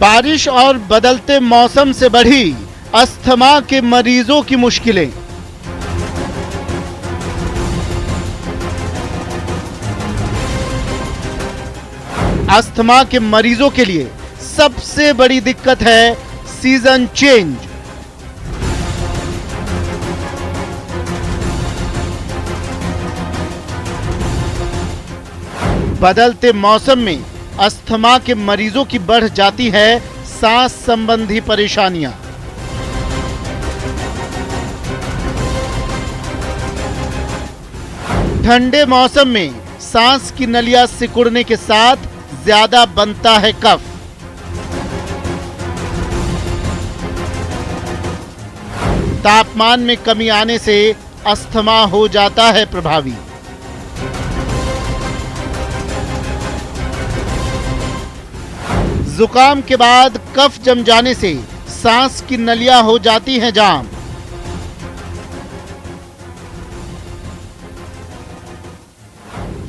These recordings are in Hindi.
बारिश और बदलते मौसम से बढ़ी अस्थमा के मरीजों की मुश्किलें। अस्थमा के मरीजों के लिए सबसे बड़ी दिक्कत है सीजन चेंज। बदलते मौसम में अस्थमा के मरीजों की बढ़ जाती है सांस संबंधी परेशानियां। ठंडे मौसम में सांस की नलियां सिकुड़ने के साथ ज्यादा बनता है कफ। तापमान में कमी आने से अस्थमा हो जाता है प्रभावी। जुकाम के बाद कफ जम जाने से सांस की नलियां हो जाती हैं जाम।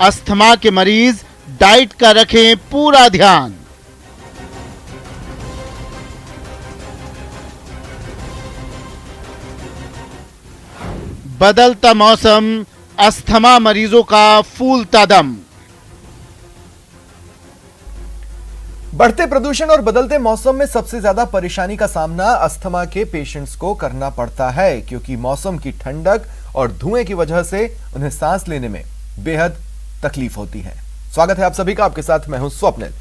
अस्थमा के मरीज डाइट का रखें पूरा ध्यान। बदलता मौसम अस्थमा मरीजों का फूलता दम। बढ़ते प्रदूषण और बदलते मौसम में सबसे ज्यादा परेशानी का सामना अस्थमा के पेशेंट्स को करना पड़ता है, क्योंकि मौसम की ठंडक और धुएं की वजह से उन्हें सांस लेने में बेहद तकलीफ होती है। स्वागत है आप सभी का, आपके साथ मैं हूं स्वप्निल।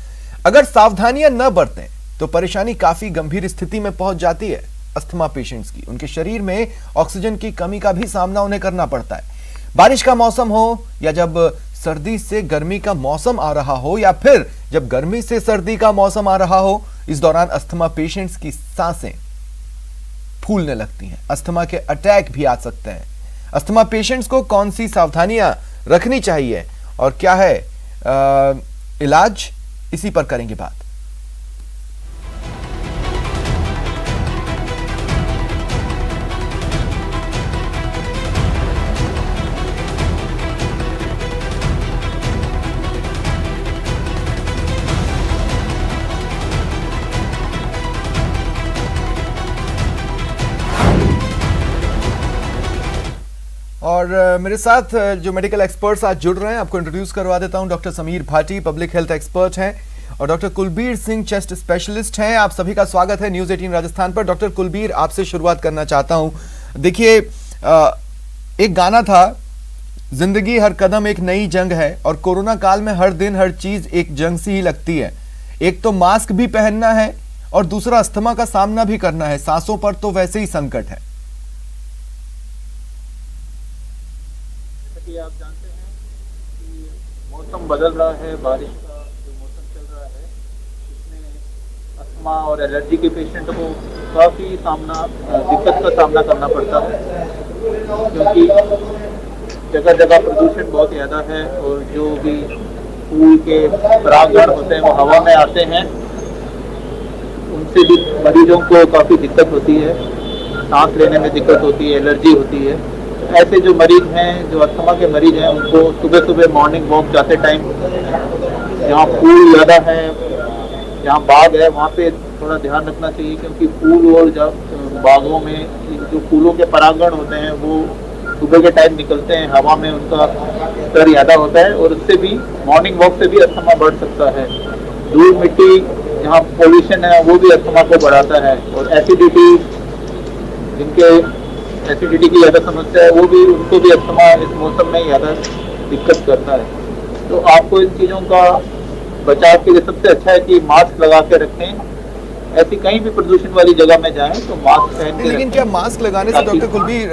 अगर सावधानियां न बरतें तो परेशानी काफी गंभीर स्थिति में पहुंच जाती है अस्थमा पेशेंट्स की। उनके शरीर में ऑक्सीजन की कमी का भी सामना उन्हें करना पड़ता है। बारिश का मौसम हो या जब सर्दी से गर्मी का मौसम आ रहा हो, या फिर जब गर्मी से सर्दी का मौसम आ रहा हो, इस दौरान अस्थमा पेशेंट्स की सांसें फूलने लगती हैं। अस्थमा के अटैक भी आ सकते हैं। अस्थमा पेशेंट्स को कौन सी सावधानियां रखनी चाहिए और क्या है इलाज, इसी पर करेंगे बात। और मेरे साथ जो मेडिकल एक्सपर्ट्स आज जुड़ रहे हैं, आपको इंट्रोड्यूस करवा देता हूं। Doctor Sameer Bhati public health expert हैं और doctor Kulbir Singh chest specialist हैं। आप सभी का स्वागत है न्यूज़ 18 राजस्थान पर। डॉक्टर कुलबीर, आपसे शुरुआत करना चाहता हूं। देखिए, एक गाना था, जिंदगी हर कदम एक नई जंग है, और कोरोना काल में हर दिन हर चीज एक जंग सी ही लगती है। एक तो मास्क भी पहनना है और दूसरा अस्थमा का सामना भी करना है। सांसों पर तो वैसे ही संकट है। आप जानते हैं कि मौसम बदल रहा है, बारिश का जो मौसम चल रहा है, इसमें अस्थमा और एलर्जी के पेशेंट को काफ़ी दिक्कत का सामना करना पड़ता है, क्योंकि जगह जगह प्रदूषण बहुत ज़्यादा है और जो भी फूल के परागण होते हैं वो हवा में आते हैं, उनसे भी मरीजों को काफ़ी दिक्कत होती है। सांस लेने में दिक्कत होती है, एलर्जी होती है। ऐसे जो मरीज हैं, जो अस्थमा के मरीज हैं, उनको सुबह सुबह मॉर्निंग वॉक जाते टाइम जहाँ फूल ज़्यादा है, जहाँ बाग है, वहाँ पे थोड़ा ध्यान रखना चाहिए, क्योंकि फूल और जब बागों में जो फूलों के परागण होते हैं वो सुबह के टाइम निकलते हैं, हवा में उनका स्तर ज़्यादा होता है और उससे भी मॉर्निंग वॉक से भी अस्थमा बढ़ सकता है। धूल मिट्टी जहाँ पोल्यूशन है वो भी अस्थमा को बढ़ाता है, और एसिडिटी, जिनके एसिडिटी की ज़्यादा समस्या है, वो भी, उनको भी अस्थमा इस मौसम में ज़्यादा दिक्कत करता है। तो आपको इन चीज़ों का बचाव के लिए सबसे अच्छा है कि मास्क लगा के रखें। ऐसी कहीं भी प्रदूषण वाली जगह में जाएं तो मास्क पहन के। लेकिन क्या मास्क लगाने से डॉक्टर कुलबीर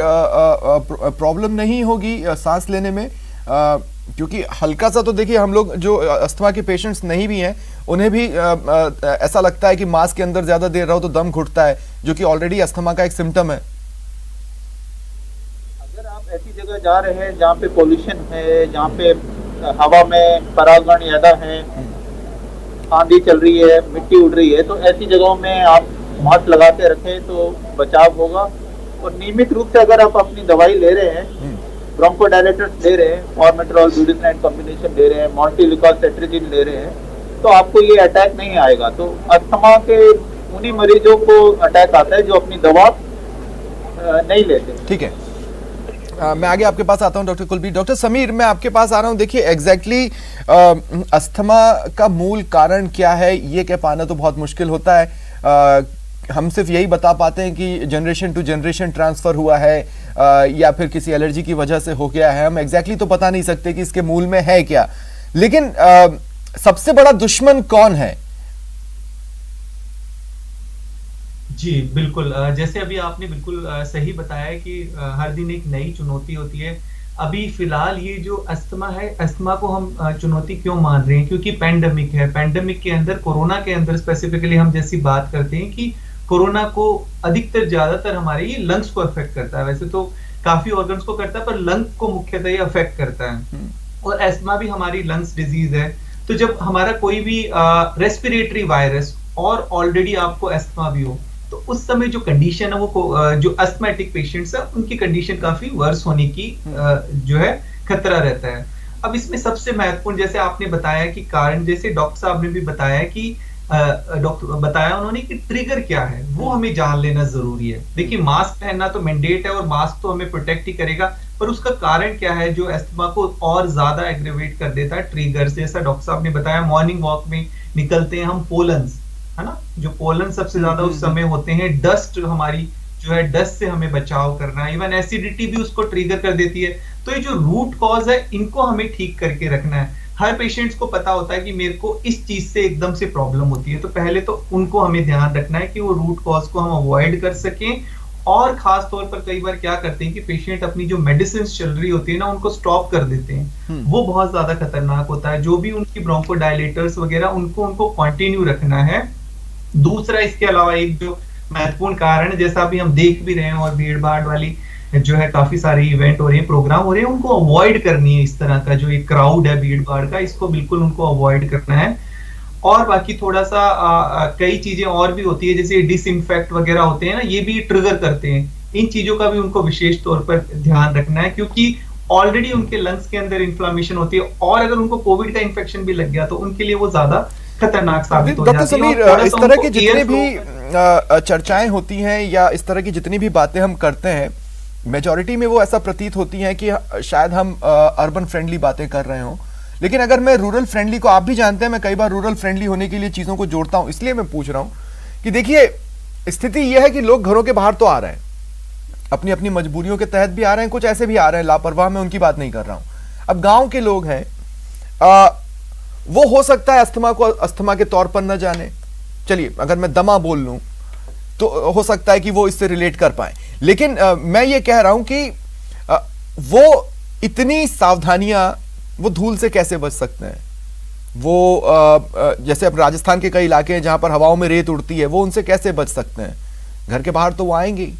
प्रॉब्लम नहीं होगी सांस लेने में? क्योंकि हल्का सा तो देखिए, हम लोग जो अस्थमा के पेशेंट्स नहीं भी हैं उन्हें भी ऐसा लगता है कि मास्क के अंदर ज्यादा देर रहो तो दम घुटता है, जो कि ऑलरेडी अस्थमा का एक सिम्टम है। ऐसी जगह जा रहे हैं जहाँ पे पोल्यूशन है, जहाँ पे हवा में परागण ज़्यादा है, आंधी चल रही है, मिट्टी उड़ रही है, तो ऐसी जगहों में आप मास्क लगा के रखें तो बचाव होगा। और नियमित रूप से अगर आप अपनी दवाई ले रहे हैं, ब्रोंकोडायलेटर्स ले रहे हैं, फॉर्मेट्रॉल ब्यूटेनाइड कॉम्बिनेशन ले रहे हैं, मॉन्टेलिकॉल सेट्रिजिन ले रहे हैं, तो आपको ये अटैक नहीं आएगा। तो अस्थमा के उन्हीं मरीजों को अटैक आता है जो अपनी दवा नहीं लेते। ठीक है, मैं आगे आपके पास आता हूं डॉक्टर कुलबीर। डॉक्टर समीर, मैं आपके पास आ रहा हूं। देखिए एग्जैक्टली अस्थमा का मूल कारण क्या है ये कह पाना तो बहुत मुश्किल होता है। हम सिर्फ यही बता पाते हैं कि जनरेशन टू जनरेशन ट्रांसफर हुआ है या फिर किसी एलर्जी की वजह से हो गया है। हम एग्जैक्टली तो बता नहीं सकते कि इसके मूल में है क्या, लेकिन सबसे बड़ा दुश्मन कौन है? जी बिल्कुल, जैसे अभी आपने बिल्कुल सही बताया कि हर दिन एक नई चुनौती होती है। अभी फिलहाल ये जो अस्थमा है, अस्थमा को हम चुनौती क्यों मान रहे हैं? क्योंकि पैंडेमिक है। पैंडेमिक के अंदर, कोरोना के अंदर स्पेसिफिकली हम जैसी बात करते हैं कि कोरोना को अधिकतर ज्यादातर हमारे ये लंग्स को अफेक्ट करता है। वैसे तो काफी ऑर्गन्स को करता है, पर लंग को मुख्यतः ये अफेक्ट करता है। और अस्थमा भी हमारी लंग्स डिजीज है। तो जब हमारा कोई भी रेस्पिरेटरी वायरस और ऑलरेडी आपको अस्थमा भी हो, तो उस समय जो कंडीशन है वो जो अस्थमेटिक पेशेंट्स है उनकी कंडीशन काफी वर्स होने की जो है खतरा रहता है। अब इसमें सबसे महत्वपूर्ण, जैसे आपने बताया कि कारण, जैसे डॉक्टर साहब ने भी बताया कि उन्होंने कि ट्रिगर क्या है वो हमें जान लेना जरूरी है। देखिए मास्क पहनना तो मैंडेट है और मास्क तो हमें प्रोटेक्ट ही करेगा, पर उसका कारण क्या है जो अस्थमा को और ज्यादा एग्रेवेट कर देता है? ट्रिगर, जैसा डॉक्टर साहब ने बताया, मॉर्निंग वॉक में निकलते हैं हम, पोलन्स है ना, जो पोलन सबसे ज्यादा उस समय होते हैं। डस्ट हमारी जो है, डस्ट से हमें बचाव करना है। इवन एसिडिटी भी उसको ट्रिगर कर देती है। तो ये जो रूट कॉज है इनको हमें ठीक करके रखना है। हर पेशेंट्स को पता होता है कि मेरे को इस चीज से एकदम से प्रॉब्लम होती है, तो पहले तो उनको हमें ध्यान रखना है कि वो रूट कॉज को हम अवॉइड कर सकें। और खास तौर पर कई बार क्या करते हैं कि पेशेंट अपनी जो मेडिसिन चल रही होती है ना उनको स्टॉप कर देते हैं। वो बहुत ज्यादा खतरनाक होता है। जो भी उनकी ब्रोंकोडायलेटर्स वगैरह उनको कंटिन्यू रखना है। दूसरा, इसके अलावा एक जो महत्वपूर्ण कारण, जैसा भी हम देख भी रहे हैं और भीड़ भाड़ वाली जो है काफी सारे इवेंट हो रहे हैं, प्रोग्राम हो रहे हैं, उनको अवॉइड करनी है। इस तरह का जो एक क्राउड है भीड़ भाड़ का, इसको बिल्कुल उनको अवॉइड करना है। और बाकी थोड़ा सा कई चीजें और भी होती है, जैसे डिसइंफेक्ट वगैरह होते हैं ना, ये भी ट्रिगर करते हैं। इन चीजों का भी उनको विशेष तौर पर ध्यान रखना है, क्योंकि ऑलरेडी उनके लंग्स के अंदर इन्फ्लामेशन होती है और अगर उनको कोविड का इन्फेक्शन भी लग गया तो उनके लिए वो ज्यादा खतरनाक साबित हो जाती है। डॉक्टर समीर, इस तरह की जितनी भी चर्चाएं होती हैं या इस तरह की जितनी भी बातें हम करते हैं, मेजॉरिटी में वो ऐसा प्रतीत होती हैं कि शायद हम अर्बन फ्रेंडली बातें कर रहे हों, लेकिन अगर मैं रूरल फ्रेंडली को, आप भी जानते हैं मैं कई बार रूरल फ्रेंडली होने के लिए चीज़ों को जोड़ता हूं, इसलिए मैं पूछ रहा हूं कि देखिए स्थिति यह है कि लोग घरों के बाहर तो आ रहे हैं, अपनी अपनी मजबूरियों के तहत भी आ रहे हैं, कुछ ऐसे भी आ रहे हैं लापरवाह, मैं उनकी बात नहीं कर रहा हूं। अब गाँव के लोग हैं, वो हो सकता है अस्थमा को अस्थमा के तौर पर न जाने, चलिए अगर मैं दमा बोल लूं तो हो सकता है कि वो इससे रिलेट कर पाए, लेकिन मैं ये कह रहा हूं कि वो इतनी सावधानियां, वो धूल से कैसे बच सकते हैं? वो जैसे अब राजस्थान के कई इलाके हैं जहां पर हवाओं में रेत उड़ती है, वो उनसे कैसे बच सकते हैं? घर के बाहर तो वो आएंगे ही।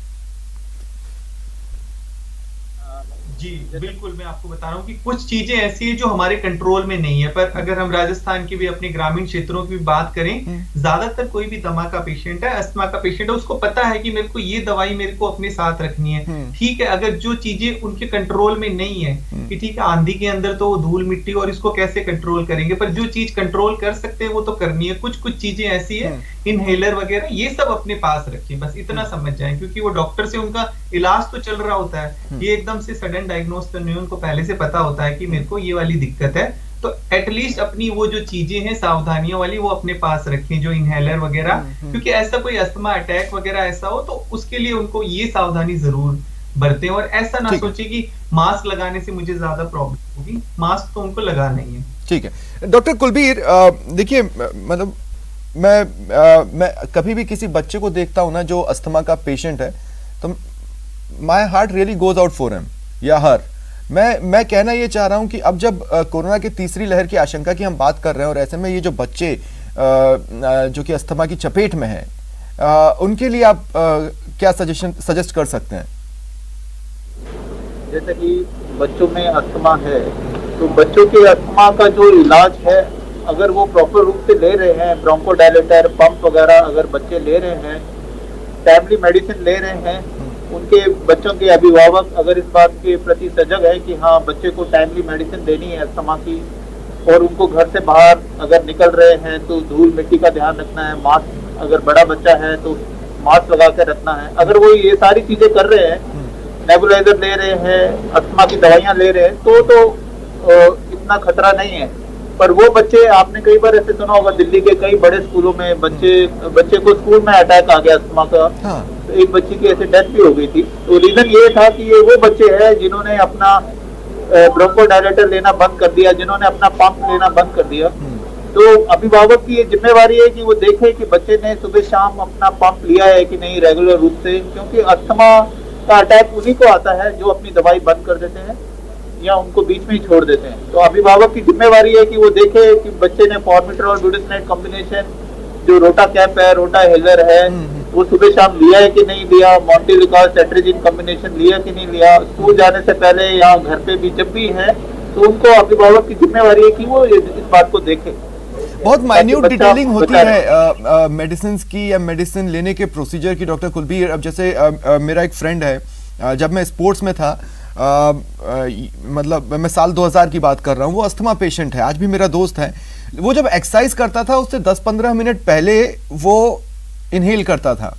जी बिल्कुल, मैं आपको बता रहा हूँ कि कुछ चीजें ऐसी है जो हमारे कंट्रोल में नहीं है, पर अगर हम राजस्थान की भी, अपने ग्रामीण क्षेत्रों की भी बात करें, ज्यादातर कोई भी दमा का पेशेंट है, अस्थमा का पेशेंट है, उसको पता है कि मेरे को ये दवाई मेरे को अपने साथ रखनी है। ठीक है, अगर जो चीजें उनके कंट्रोल में नहीं है कि ठीक है आंधी के अंदर तो धूल मिट्टी और इसको कैसे कंट्रोल करेंगे, पर जो चीज कंट्रोल कर सकते हैं वो तो करनी है। कुछ चीजें ऐसी है, इनहेलर वगैरह, ये सब अपने पास रखें, बस इतना समझ जाएं, क्योंकि वो डॉक्टर से उनका इलाज तो चल रहा होता है, ये एकदम से सडन डायग्नोस तो नहीं, उनको पहले से पता होता है कि मेरे को ये वाली दिक्कत है। तो एटलीस्ट अपनी वो जो चीजें हैं सावधानियों वाली, वो अपने पास रखें, जो इनहेलर वगैरह, क्योंकि ऐसा कोई अस्थमा अटैक वगैरह ऐसा हो तो उसके लिए उनको ये सावधानी जरूर बरतें। और ऐसा ना सोचे कि मास्क लगाने से मुझे ज्यादा प्रॉब्लम होगी, मास्क तो उनको लगाना ही है। ठीक है डॉक्टर कुलबीर, देखिए मतलब मैं कभी भी किसी बच्चे को देखता हूं ना जो अस्थमा का पेशेंट है, तो my heart really goes out for him या हर। मैं कहना ये चाह रहा हूं कि अब जब कोरोना की तीसरी लहर की आशंका की हम बात कर रहे हैं और ऐसे में ये जो बच्चे जो कि अस्थमा की चपेट में हैं, उनके लिए आप क्या सजेस्ट कर सकते हैं? जैसे कि बच्चों में अस्थमा है, तो बच्चों के अस्थमा का जो इलाज है, अगर वो प्रॉपर रूप से ले रहे हैं, ब्रोंकोडायलेटर, पंप वगैरह अगर बच्चे ले रहे हैं, टाइमली मेडिसिन ले रहे हैं, उनके बच्चों के अभिभावक अगर इस बात के प्रति सजग है कि हाँ बच्चे को टाइमली मेडिसिन देनी है अस्थमा की, और उनको घर से बाहर अगर निकल रहे हैं तो धूल मिट्टी का ध्यान रखना है, मास्क, अगर बड़ा बच्चा है तो मास्क लगा के रखना है। अगर वो ये सारी चीजें कर रहे हैं, नेबुलाइजर ले रहे हैं, अस्थमा की दवाइयां ले रहे हैं, तो इतना खतरा नहीं है। पर वो बच्चे, आपने कई बार ऐसे सुना होगा, दिल्ली के कई बड़े स्कूलों में बच्चे को स्कूल में अटैक आ गया अस्थमा का। हाँ। तो एक बच्ची की ऐसे डेथ भी हो गई थी। तो रीजन ये था कि ये वो बच्चे हैं जिन्होंने अपना ब्रोंकोडायलेटर लेना बंद कर दिया, जिन्होंने अपना पंप लेना बंद कर दिया। तो अभिभावक की ये जिम्मेवारी है कि वो देखे कि बच्चे ने सुबह शाम अपना पंप लिया है कि नहीं रेगुलर रूप से, क्योंकि अस्थमा का अटैक उन्हीं को आता है जो अपनी दवाई बंद कर देते हैं या उनको बीच में ही छोड़ देते हैं। तो अभिभावक की जिम्मेवारी है कि वो देखे कि बच्चे ने फॉर्मिटर और ब्यूटेसनेट कॉम्बिनेशन, जो रोटा कैप है, रोटा हेलर है, वो सुबह शाम लिया है कि नहीं लिया, मॉन्टेलिकाल सेट्रिजिन कॉम्बिनेशन लिया कि नहीं लिया, स्कूल जाने से पहले या घर पे भी जब भी है, तो उनको अभिभावक की जिम्मेवारी है कि वो इस बात को देखे। बहुत माइन्यूट डिटेलिंग होती है मेडिसिन की या मेडिसिन लेने के प्रोसीजर की, डॉक्टर कुलबीर। अब जैसे मेरा एक फ्रेंड है, जब मैं स्पोर्ट्स में था, मतलब मैं साल 2000 की बात कर रहा हूँ, वो अस्थमा पेशेंट है, आज भी मेरा दोस्त है। वो जब एक्सरसाइज करता था उससे 10-15 मिनट पहले वो इनहेल करता था,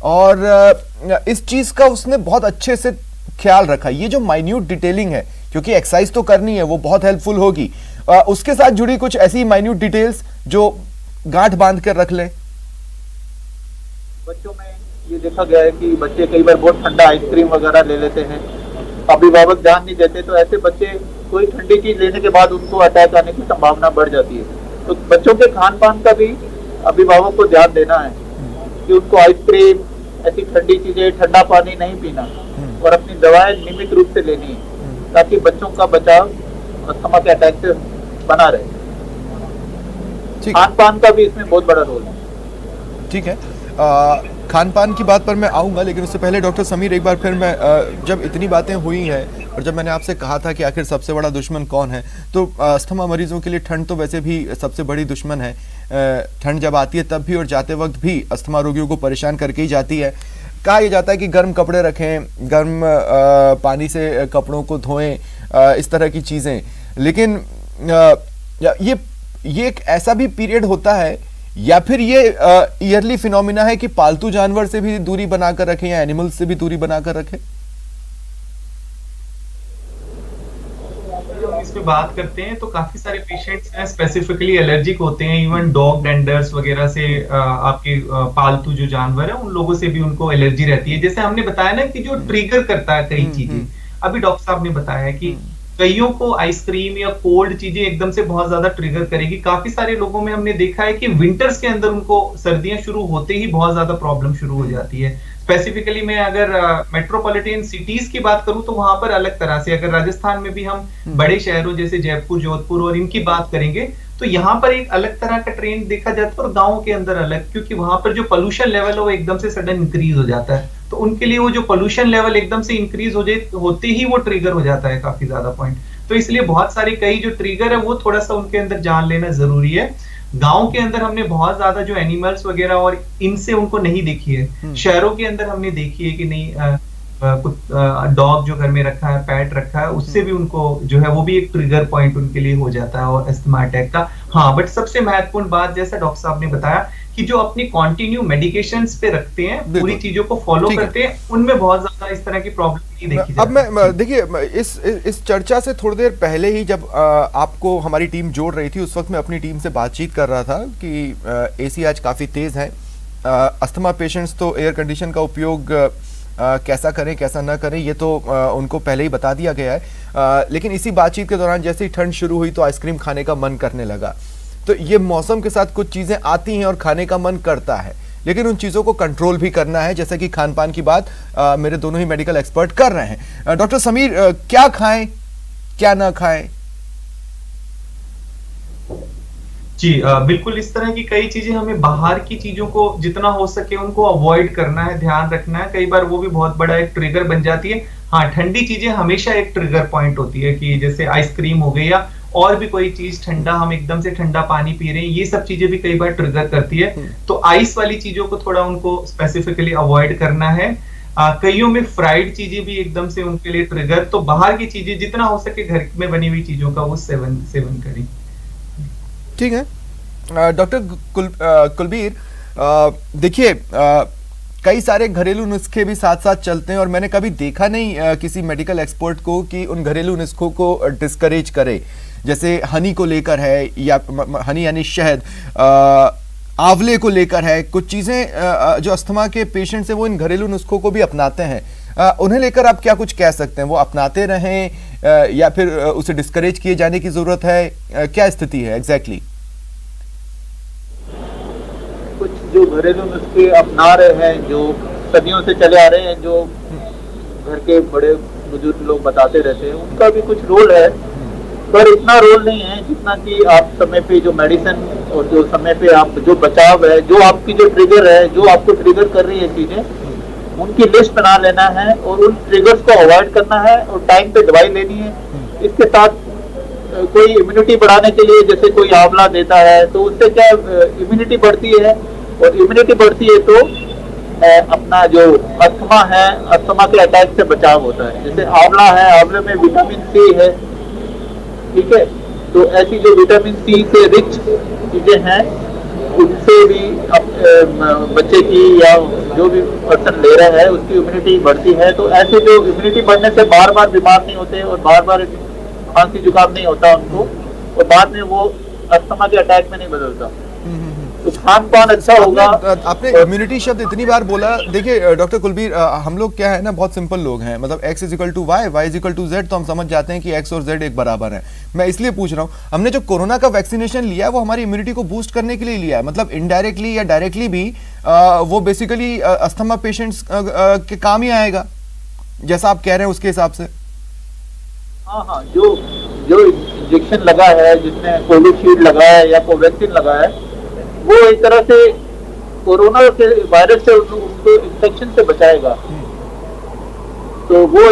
और इस चीज का उसने बहुत अच्छे से ख्याल रखा। ये जो माइन्यूट डिटेलिंग है, क्योंकि एक्सरसाइज तो करनी है, वो बहुत हेल्पफुल होगी। उसके साथ जुड़ी कुछ ऐसी माइन्यूट डिटेल्स जो गांठ बांध कर रख ले। बच्चों में ये देखा गया है कि बच्चे कई बार बहुत ठंडा आइसक्रीम वगैरह ले लेते हैं, अभिभावक ध्यान नहीं देते, तो ऐसे बच्चे कोई ठंडी चीज लेने के बाद उनको अटैक आने की संभावना बढ़ जाती है। तो बच्चों के खान पान का भी अभिभावक को ध्यान देना है कि उनको आइसक्रीम, ऐसी ठंडी चीजें, ठंडा पानी नहीं पीना, और अपनी दवाएं नियमित रूप से लेनी है, ताकि बच्चों का बचाव अस्थमा के अटैक से बना रहे। खान पान का भी इसमें बहुत बड़ा रोल है। ठीक है, खान पान की बात पर मैं आऊँगा, लेकिन उससे पहले डॉक्टर समीर, एक बार फिर मैं, जब इतनी बातें हुई हैं और जब मैंने आपसे कहा था कि आखिर सबसे बड़ा दुश्मन कौन है, तो अस्थमा मरीजों के लिए ठंड तो वैसे भी सबसे बड़ी दुश्मन है। ठंड जब आती है तब भी और जाते वक्त भी अस्थमा रोगियों को परेशान करके ही जाती है। कहा यह जाता है कि गर्म कपड़े रखें, गर्म पानी से कपड़ों को धोएं, इस तरह की चीज़ें। लेकिन ये एक ऐसा भी पीरियड होता है, या फिर ये ईयरली फिनोमिना है कि पालतू जानवर से भी दूरी बनाकर रखें या एनिमल्स से भी दूरी बनाकर रखें? इस पे बात करते हैं तो काफी सारे पेशेंट्स हैं स्पेसिफिकली एलर्जिक होते हैं, इवन डॉग डेंडर्स वगैरह से, आपके पालतू जो जानवर है उन लोगों से भी उनको एलर्जी रहती है। जैसे हमने बताया ना कि जो ट्रिगर करता है कई चीजें, अभी डॉक्टर साहब ने बताया कि कईयों को आइसक्रीम या कोल्ड चीजें एकदम से बहुत ज्यादा ट्रिगर करेगी। काफी सारे लोगों में हमने देखा है कि विंटर्स के अंदर उनको सर्दियां शुरू होते ही बहुत ज्यादा प्रॉब्लम शुरू हो जाती है। स्पेसिफिकली मैं अगर मेट्रोपॉलिटन सिटीज की बात करूं तो वहां पर अलग तरह से, अगर राजस्थान में भी हम बड़े शहरों जैसे जयपुर, जोधपुर और इनकी बात करेंगे तो यहाँ पर एक अलग तरह का ट्रेंड देखा जाता है, और गाँव के अंदर अलग, क्योंकि वहां पर जो पोल्यूशन लेवल है वो एकदम से सडन इंक्रीज हो जाता है। तो उनके लिए वो जो पोल्यूशन लेवल एकदम से इंक्रीज हो जाए होते ही वो ट्रिगर हो जाता है काफी ज्यादा पॉइंट। तो इसलिए बहुत सारे कई जो ट्रिगर है वो थोड़ा सा उनके अंदर जान लेना जरूरी है। गांव के अंदर हमने बहुत ज्यादा जो एनिमल्स वगैरह और इनसे उनको नहीं देखी है, शहरों के अंदर हमने देखी है कि नहीं, कुछ डॉग जो घर में रखा है, पेट रखा है, उससे भी उनको जो है वो भी एक ट्रिगर पॉइंट उनके लिए हो जाता है और अस्थमा अटैक का। हाँ, बट सबसे महत्वपूर्ण बात, जैसा डॉक्टर साहब ने बताया कि जो अपनी कंटिन्यू मेडिकेशंस पे रखते हैं, पूरी चीजों को फॉलो करते हैं, उनमें बहुत ज्यादा इस तरह की प्रॉब्लम नहीं देखी जाती। अब मैं देखिए, इस चर्चा से थोड़ी देर पहले ही जब आपको हमारी टीम जोड़ रही थी, उस वक्त मैं अपनी टीम से बातचीत कर रहा था कि एसी आज काफी तेज है, अस्थमा पेशेंट्स तो एयर कंडीशन का उपयोग कैसा करें कैसा ना करें ये तो उनको पहले ही बता दिया गया है। लेकिन इसी बातचीत के दौरान जैसे ही ठंड शुरू हुई तो आइसक्रीम खाने का मन करने लगा। तो ये मौसम के साथ कुछ चीज़ें आती हैं और खाने का मन करता है, लेकिन उन चीज़ों को कंट्रोल भी करना है, जैसे कि खान पान की बात मेरे दोनों ही मेडिकल एक्सपर्ट कर रहे हैं। डॉक्टर समीर, क्या खाएं क्या ना खाएं? जी बिल्कुल, इस तरह की कई चीजें हमें बाहर की चीजों को जितना हो सके उनको अवॉइड करना है, ध्यान रखना है। कई बार वो भी बहुत बड़ा एक ट्रिगर बन जाती है। हाँ, ठंडी चीजें हमेशा एक ट्रिगर पॉइंट होती है कि जैसे आइसक्रीम हो गई या और भी कोई चीज ठंडा, हम एकदम से ठंडा पानी पी रहे हैं, ये सब चीजें भी कई बार ट्रिगर करती है। तो आइस वाली चीजों को थोड़ा उनको स्पेसिफिकली अवॉइड करना है। कईयों में फ्राइड चीजें भी एकदम से उनके लिए ट्रिगर, तो बाहर की चीजें जितना हो सके घर में बनी हुई चीजों का वो सेवन करें। ठीक है। डॉक्टर कुलबीर, देखिए कई सारे घरेलू नुस्खे भी साथ साथ चलते हैं और मैंने कभी देखा नहीं किसी मेडिकल एक्सपर्ट को कि उन घरेलू नुस्खों को डिस्करेज करे। जैसे हनी को लेकर है, या हनी यानी शहद, आंवले को लेकर है, कुछ चीज़ें जो अस्थमा के पेशेंट्स हैं वो इन घरेलू नुस्खों को भी अपनाते हैं। उन्हें लेकर आप क्या कुछ कह सकते हैं? वो अपनाते रहें या फिर उसे डिस्करेज किए जाने की ज़रूरत है? क्या स्थिति है एग्जैक्टली? कुछ जो घरेलू नुस्खे अपना रहे हैं, जो सदियों से चले आ रहे हैं, जो घर के बड़े बुजुर्ग लोग बताते रहते हैं, उनका भी कुछ रोल है, पर इतना रोल नहीं है जितना कि आप समय पे जो मेडिसिन और जो समय पे आप जो बचाव है, जो आपकी जो ट्रिगर है, जो आपको ट्रिगर कर रही है चीजें, उनकी लिस्ट बना लेना है और उन ट्रिगर्स को अवॉइड करना है और टाइम पे दवाई लेनी है। इसके साथ कोई इम्यूनिटी बढ़ाने के लिए जैसे कोई आंवला देता है तो उससे क्या इम्यूनिटी बढ़ती है, और इम्यूनिटी बढ़ती है तो अपना जो अस्थमा है, अस्थमा के अटैक से बचाव होता है। जैसे आंवला है, आंवले में विटामिन सी है, ठीक है, तो ऐसी जो विटामिन सी से रिच चीजें हैं उनसे भी बच्चे की या जो भी पर्सन ले रहा है उसकी इम्यूनिटी बढ़ती है। तो ऐसे जो इम्यूनिटी बढ़ने से बार बार बीमार नहीं होते और बार बार खांसी जुकाम नहीं होता उनको, और बाद में वो अस्थमा के अटैक में नहीं बदलता। तो खान पान अच्छा होगा। आपने इम्यूनिटी शब्द इतनी बार बोला। देखिए डॉक्टर कुलबीर, हम लोग क्या है ना, बहुत सिंपल लोग हैं, मतलब x equal to Y, Y equal to Z, तो हम समझ जाते हैं कि x और z एक बराबर है। मैं इसलिए पूछ रहा हूँ, हमने जो कोरोना का वैक्सीनेशन लिया है वो हमारी इम्यूनिटी को बूस्ट करने के लिए लिया है, मतलब इनडायरेक्टली या डायरेक्टली भी वो बेसिकली अस्थमा पेशेंट्स के काम ही आएगा, जैसा आप कह रहे हैं उसके हिसाब से। हाँ, जो इंजेक्शन लगा है, जिसने कोविशील्ड लगा है या कोवैक्सीन लगा है, वो एक तरह से कोरोना के वायरस से उनको इन्फेक्शन से बचाएगा। तो वो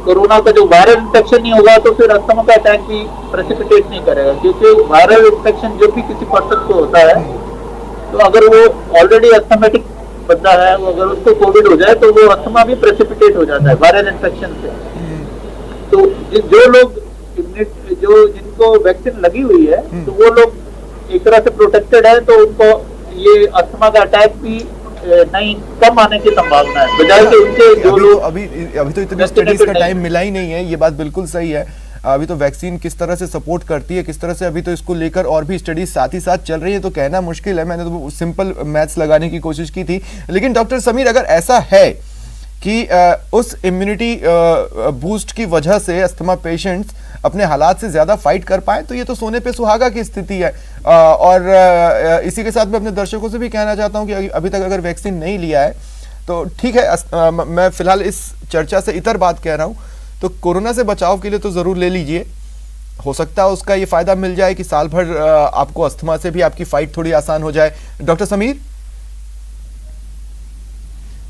कोरोना का जो वायरल इन्फेक्शन नहीं होगा तो फिर अस्थमा का अटैक भी प्रेसिपिटेट नहीं करेगा, क्योंकि वायरल इन्फेक्शन जो भी किसी पर्सन को होता है, तो अगर वो ऑलरेडी अस्थमेटिक बंदा है, वो अगर उसको कोविड हो जाए तो वो अस्थमा भी प्रेसिपिटेट हो जाता है वायरल इन्फेक्शन से। तो जो लोग जिनको वैक्सीन लगी हुई है, तो वो लोग एक तरह से प्रोटेक्टेड है, तो उनको ये अस्थमा का अटैक भी नहीं कम आने की संभावना है, बजाय कि उनके जो लोग अभी तो इतने स्टडीज का टाइम मिला ही नहीं है। ये बात बिल्कुल सही है। अभी तो वैक्सीन किस तरह से सपोर्ट करती है, किस तरह से अभी तो इसको लेकर और भी स्टडीज साथ ही साथ चल रही है, तो कहना मुश्किल है। मैंने तो सिंपल मैथ्स लगाने की कोशिश की थी। लेकिन डॉक्टर समीर, अगर ऐसा है कि उस इम्यूनिटी बूस्ट की वजह से अस्थमा पेशेंट्स अपने हालात से ज्यादा फाइट कर पाए, तो ये तो सोने पे सुहागा की स्थिति है। और इसी के साथ मैं अपने दर्शकों से भी कहना चाहता हूं कि अभी तक अगर वैक्सीन नहीं लिया है तो ठीक है, मैं फिलहाल इस चर्चा से इतर बात कह रहा हूं, तो कोरोना से बचाव के लिए तो जरूर ले लीजिए। हो सकता है उसका ये फायदा मिल जाए कि साल भर आपको अस्थमा से भी आपकी फाइट थोड़ी आसान हो जाए। डॉक्टर समीर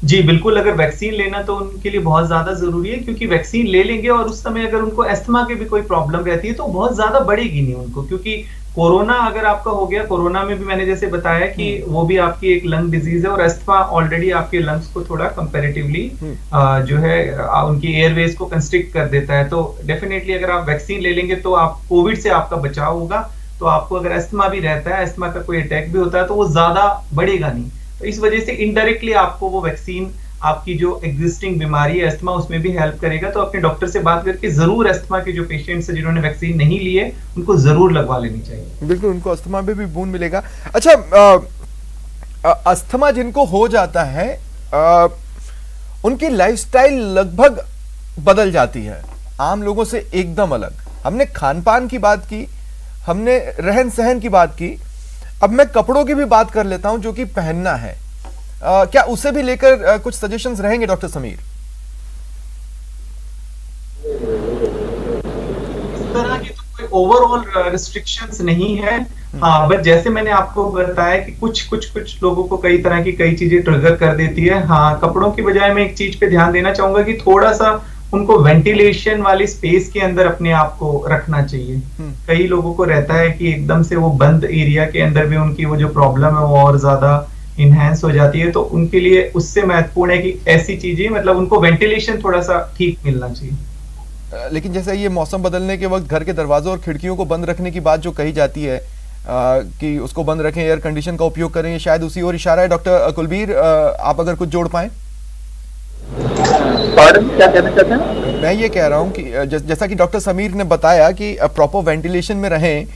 जी बिल्कुल, अगर वैक्सीन लेना तो उनके लिए बहुत ज्यादा जरूरी है, क्योंकि वैक्सीन ले लेंगे और उस समय अगर उनको अस्थमा की भी कोई प्रॉब्लम रहती है तो बहुत ज्यादा बढ़ेगी नहीं उनको, क्योंकि कोरोना अगर आपका हो गया, कोरोना में भी मैंने जैसे बताया कि वो भी आपकी एक लंग डिजीज है, और अस्थमा ऑलरेडी आपके लंग्स को थोड़ा कंपैरेटिवली जो है उनकी एयरवेज को कंस्ट्रिक्ट कर देता है। तो डेफिनेटली अगर आप वैक्सीन ले लेंगे तो आप कोविड से आपका बचाव होगा। तो आपको अगर अस्थमा भी रहता है, अस्थमा का कोई अटैक भी होता है, तो वो ज्यादा बढ़ेगा नहीं। तो इस वजह से इनडायरेक्टली आपको वो वैक्सीन आपकी जो एग्जिस्टिंग बीमारी है अस्थमा, उसमें भी हेल्प करेगा। तो अपने डॉक्टर से बात करके जरूर अस्थमा के जो पेशेंट्स हैं जिन्होंने वैक्सीन नहीं ली है, उनको जरूर लगवा लेनी चाहिए। बिल्कुल, उनको अस्थमा में भी बूंद मिलेगा। अच्छा, अस्थमा जिनको हो जाता है उनकी लाइफस्टाइल लगभग बदल जाती है आम लोगों से एकदम अलग। हमने खान पान की बात की, हमने रहन सहन की बात की, अब मैं कपड़ों की भी बात कर लेता हूं जो कि पहनना है। क्या उसे भी लेकर कुछ सजेशंस रहेंगे डॉक्टर समीर? इस तरह की तो कोई ओवरऑल रिस्ट्रिक्शंस नहीं है। हाँ, बट जैसे मैंने आपको बताया कि कुछ लोगों को कई तरह की कई चीजें ट्रिगर कर देती है। हाँ, कपड़ों की बजाय मैं एक चीज पे ध्यान देना चाहूंगा कि थोड़ा सा उनको वेंटिलेशन वाली स्पेस के अंदर अपने आप को रखना चाहिए। कई लोगों को रहता है कि एकदम से वो बंद एरिया के अंदर भी उनकी वो जो प्रॉब्लम है वो और ज्यादा इनहेंस हो जाती है। तो उनके लिए उससे महत्वपूर्ण है कि ऐसी चीजें, मतलब उनको वेंटिलेशन थोड़ा सा ठीक मिलना चाहिए। लेकिन जैसे ये मौसम बदलने के वक्त घर के दरवाजों और खिड़कियों को बंद रखने की बात जो कही जाती है, कि उसको बंद रखें, एयर कंडीशन का उपयोग करें, ये शायद उसी ओर इशारा है। डॉक्टर कुलबीर, आप अगर कुछ जोड़ पाएं। पार्डन, क्या कहना चाहते हैं? मैं ये कह रहा हूँ कि जैसा कि डॉक्टर समीर ने बताया कि प्रॉपर वेंटिलेशन में रहें।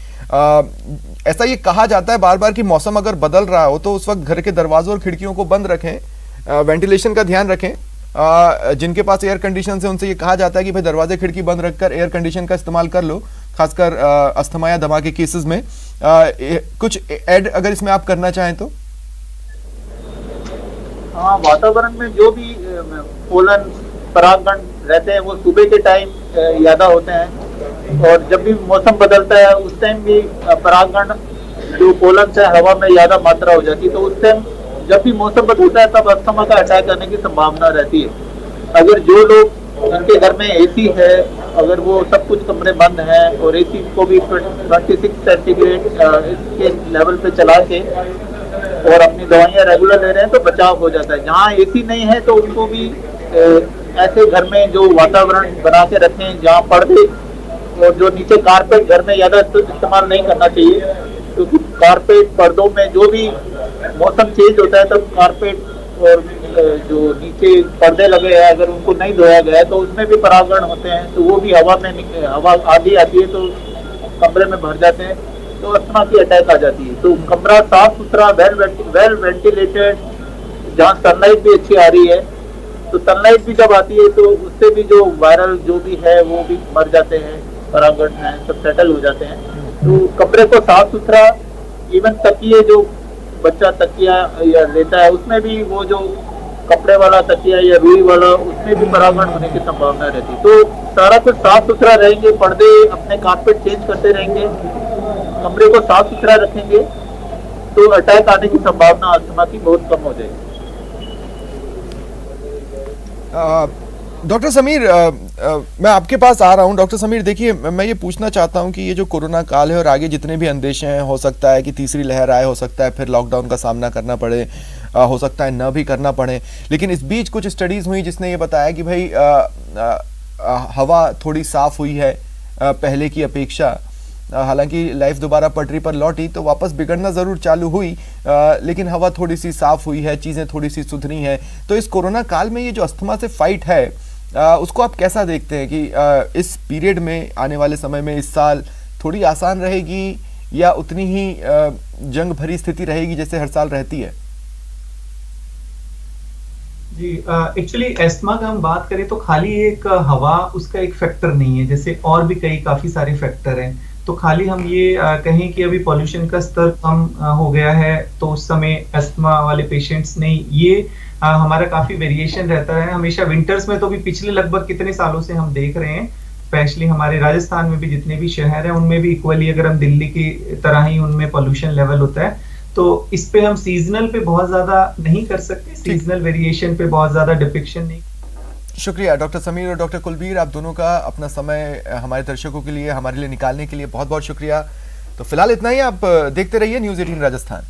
ऐसा ये कहा जाता है बार बार कि मौसम अगर बदल रहा हो तो उस वक्त घर के दरवाजों और खिड़कियों को बंद रखें, वेंटिलेशन का ध्यान रखें। जिनके पास एयर कंडीशन है उनसे ये कहा जाता है कि भाई दरवाजे खिड़की बंद रखकर एयर कंडीशन का इस्तेमाल कर लो, खासकर अस्थमा या दमा के केसेस में। कुछ ऐड अगर इसमें आप करना चाहें तो। हाँ, वातावरण में जो भी पोलन परागण रहते हैं वो सुबह के टाइम ज्यादा होते हैं, और जब भी मौसम बदलता है उस टाइम भी परागण जो पोलन से हवा में ज्यादा मात्रा हो जाती है, तो उस टाइम जब भी मौसम बदलता है तब अस्थमा का अटैक आने की संभावना रहती है। अगर जो लोग जिनके घर में एसी है, अगर वो सब कुछ कमरे बंद हैं और एसी को भी 26 सेंटीग्रेड इसके लेवल पे चला के और अपनी दवाइयाँ रेगुलर ले रहे हैं तो बचाव हो जाता है। जहाँ एसी नहीं है तो उनको भी ऐसे घर में जो वातावरण बना के रखें जहाँ पर्दे और जो नीचे कारपेट घर में ज्यादा इस्तेमाल नहीं करना चाहिए, क्योंकि कारपेट पर्दों में जो भी मौसम चेंज होता है तब कारपेट और जो नीचे पर्दे लगे हैं अगर उनको नहीं धोया गया है तो उसमें भी परागण होते हैं, तो वो भी हवा आधी आती है तो कमरे में भर जाते हैं, तो अस्थमा की अटैक आ जाती है। तो कमरा साफ सुथरा, वेल वेंटिलेटेड, जहाँ सनलाइट भी अच्छी आ रही है, तो सनलाइट भी जब आती है तो उससे भी जो वायरल जो भी है वो भी मर जाते हैं, परागण है सब सेटल हो जाते हैं। तो कमरे को साफ सुथरा, इवन तकिए जो बच्चा तकिया या लेता है उसमें भी वो जो कपड़े वाला तकिया या रुई वाला उसमें भी परागण होने की संभावना रहती है। तो सारा कुछ साफ सुथरा रहेंगे, पर्दे अपने कारपेट चेंज करते रहेंगे, कमरे को साफ सुथरा रखेंगे तो अटैक आने की संभावना अस्थमा की बहुत कम हो जाएगी। डॉक्टर समीर, मैं आपके पास आ रहा हूं। डॉक्टर समीर, देखिए मैं ये पूछना चाहता हूं कि ये जो कोरोना काल है और आगे जितने भी अंदेशे हैं, हो सकता है कि तीसरी लहर आए, हो सकता है फिर लॉकडाउन का सामना करना पड़े, हो सकता है न भी करना पड़े, लेकिन इस बीच कुछ स्टडीज हुई जिसने ये बताया कि भाई हवा थोड़ी साफ हुई है पहले की अपेक्षा। हालांकि लाइफ दोबारा पटरी पर लौटी तो वापस बिगड़ना ज़रूर चालू हुई, लेकिन हवा थोड़ी सी साफ हुई है, चीज़ें थोड़ी सी सुधरी हैं। तो इस कोरोना काल में ये जो अस्थमा से फाइट है उसको आप कैसा देखते हैं कि इस पीरियड में, आने वाले समय में, इस साल थोड़ी आसान रहेगी या उतनी ही जंग भरी स्थिति रहेगी जैसे हर साल रहती है? जी, एक्चुअली एस्थमा का हम बात करें तो खाली एक हवा उसका एक फैक्टर नहीं है, जैसे और भी काफी सारे फैक्टर हैं। तो खाली हम ये कहें कि अभी पॉल्यूशन का स्तर कम हो गया है तो उस समय अस्थमा वाले पेशेंट्स नहीं, ये हमारा काफी वेरिएशन रहता है हमेशा। विंटर्स में तो भी पिछले लगभग कितने सालों से हम देख रहे हैं, स्पेशली हमारे राजस्थान में भी जितने भी शहर हैं उनमें भी इक्वली, अगर हम दिल्ली की तरह ही उनमें पॉल्यूशन लेवल होता है, तो इस पे हम सीजनल पे बहुत ज्यादा नहीं कर सकते, सीजनल वेरिएशन पे बहुत ज्यादा डिपिक्शन नहीं। शुक्रिया डॉक्टर समीर और डॉक्टर कुलबीर, आप दोनों का अपना समय हमारे दर्शकों के लिए, हमारे लिए निकालने के लिए बहुत बहुत शुक्रिया। तो फिलहाल इतना ही, आप देखते रहिए न्यूज़ 18 राजस्थान।